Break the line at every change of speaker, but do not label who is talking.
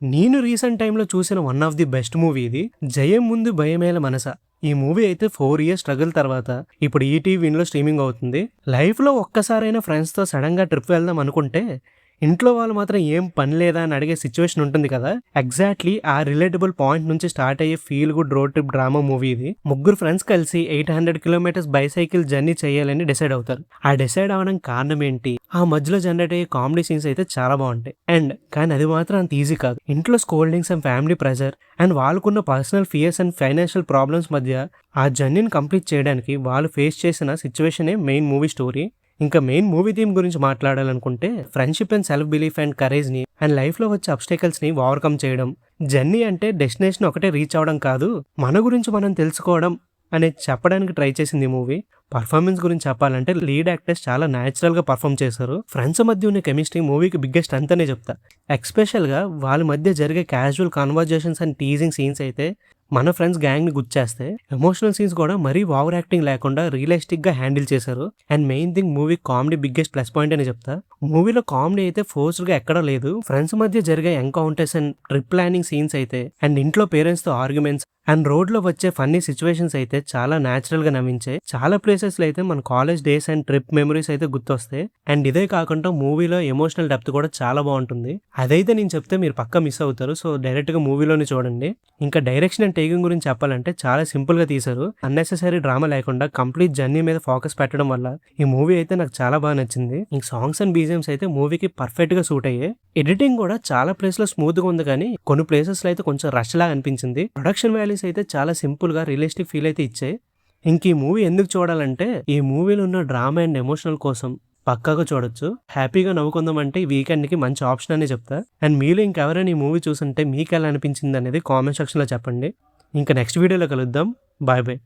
నేను రీసెంట్ టైంలో చూసిన one of the best movie ఇది. 'జయం ముందు భయమేల మనస'. ఈ మూవీ అయితే 4 ఇయర్స్ స్ట్రగుల్ తర్వాత ఇప్పుడు ఈటీవీలో స్ట్రీమింగ్ అవుతుంది. లైఫ్‌లో ఒక్కసారైనా ఫ్రెండ్స్‌తో సడన్‌గా ట్రిప్ వెళ్దాం అనుకుంటే, ఇంట్లో వాళ్ళు మాత్రం ఏం పని లేదా అని అడిగే సిచ్యువేషన్ ఉంటుంది కదా! ఎగ్జాక్ట్‌లీ ఆ రిలేటబుల్ పాయింట్ నుంచి స్టార్ట్ అయ్యే feel good road trip drama movie ఇది. ముగ్గురు ఫ్రెండ్స్ కలిసి 800 కిలోమీటర్స్ బైసైకిల్ జర్నీ చేయాలని డిసైడ్ అవుతారు. ఆ డిసైడ్ అవ్వడం కారణం ఏంటి? ఆ మధ్యలో జనరేట్ అయ్యే కామెడీ సీన్స్ అయితే చాలా బావుంటాయి. కానీ అది మాత్రం అంత ఈజీ కాదు. ఇంట్లో scoldings and family pressure and వాళ్ళకున్న personal fears and financial problems మధ్య ఆ జర్నీని కంప్లీట్ చేయడానికి వాళ్ళు ఫేస్ చేసిన సిచ్యువేషనే మెయిన్ మూవీ స్టోరీ. ఇంకా మెయిన్ మూవీ థీమ్ గురించి మాట్లాడాలనుకుంటే friendship and self belief and courage ని అండ్ లైఫ్ లో వచ్చే అబ్స్టకల్స్ ని ఓవర్కమ్ చేయడం. జర్నీ అంటే డెస్టినేషన్ ఒకటే రీచ్ అవడం కాదు, మన గురించి మనం తెలుసుకోవడం అనేది చెప్పడానికి ట్రై చేసింది ఈ మూవీ. పర్ఫార్మెన్స్ గురించి చెప్పాలంటే లీడ్ యాక్టర్స్ చాలా న్యాచురల్ గా పర్ఫామ్ చేశారు. ఫ్రెండ్స్ మధ్య ఉన్న కెమిస్ట్రీ మూవీకి బిగ్గెస్ట్ స్ట్రెంత్ అనే చెప్తా. ఎక్స్పెషల్ గా వాళ్ళ మధ్య జరిగే casual conversations and teasing scenes అయితే మన ఫ్రెండ్స్ గ్యాంగ్ ని గుర్చేస్తే, ఎమోషనల్ సీన్స్ కూడా మరీ ఓవర్ యాక్టింగ్ లేకుండా రియలిస్టిక్ గా హ్యాండిల్ చేశారు. And main thing movie comedy biggest plus point అని చెప్తా. మూవీలో కామెడీ అయితే ఫోర్స్డ్ గా ఎక్కడా లేదు. ఫ్రెండ్స్ మధ్య జరిగే encounters and trip planning scenes అయితే అండ్ ఇంట్లో పేరెంట్స్ తో ఆర్గ్యుమెంట్స్ అండ్ రోడ్ లో వచ్చే ఫన్నీ సిచ్యువేషన్స్ అయితే చాలా న్యాచురల్ గా నవ్వించాయి. చాలా ప్లేసెస్ లో అయితే మన college days and trip memories అయితే గుర్తొస్తాయి. అండ్ ఇదే కాకుండా మూవీలో ఎమోషనల్ డెప్త్ కూడా చాలా బాగుంటుంది. అదైతే నేను చెప్తే మీరు పక్కా మిస్ అవుతారు. సో డైరెక్ట్ గా మూవీలోనే చూడండి. ఇంకా డైరెక్షన్ అండ్ టేకింగ్ గురించి చెప్పాలంటే చాలా సింపుల్ గా తీశారు. అన్నెసెసరీ డ్రామా లేకుండా కంప్లీట్ జర్నీ మీద ఫోకస్ పెట్టడం వల్ల ఈ మూవీ అయితే నాకు చాలా బాగా నచ్చింది. ఇంక సాంగ్స్ అండ్ బీజిఎమ్స్ అయితే మూవీకి పర్ఫెక్ట్ గా సూట్ అయ్యాయి. ఎడిటింగ్ కూడా చాలా ప్లేస్ లో స్మూత్ గా ఉంది, కానీ కొన్ని ప్లేసెస్ లో అయితే కొంచెం రష్ లాగా అనిపించింది. ప్రొడక్షన్ వాల్యూస్ అయితే చాలా సింపుల్ గా రియలిస్టిక్ ఫీల్ అయితే ఇచ్చాయి. ఇంక ఈ మూవీ ఎందుకు చూడాలంటే, ఈ మూవీలో ఉన్న డ్రామా అండ్ ఎమోషనల్ కోసం పక్కాగా చూడొచ్చు. హ్యాపీగా నవ్వుకుందాం అంటే ఈ వీకెండ్ కి మంచి ఆప్షన్ అనే చెప్తా. అండ్ మీలో ఇంకెవరైనా ఈ మూవీ చూసుంటే మీకు ఎలా అనిపించింది అనేది కామెంట్ సెక్షన్ లో చెప్పండి. ఇంకా నెక్స్ట్ వీడియోలో కలుద్దాం. Bye bye.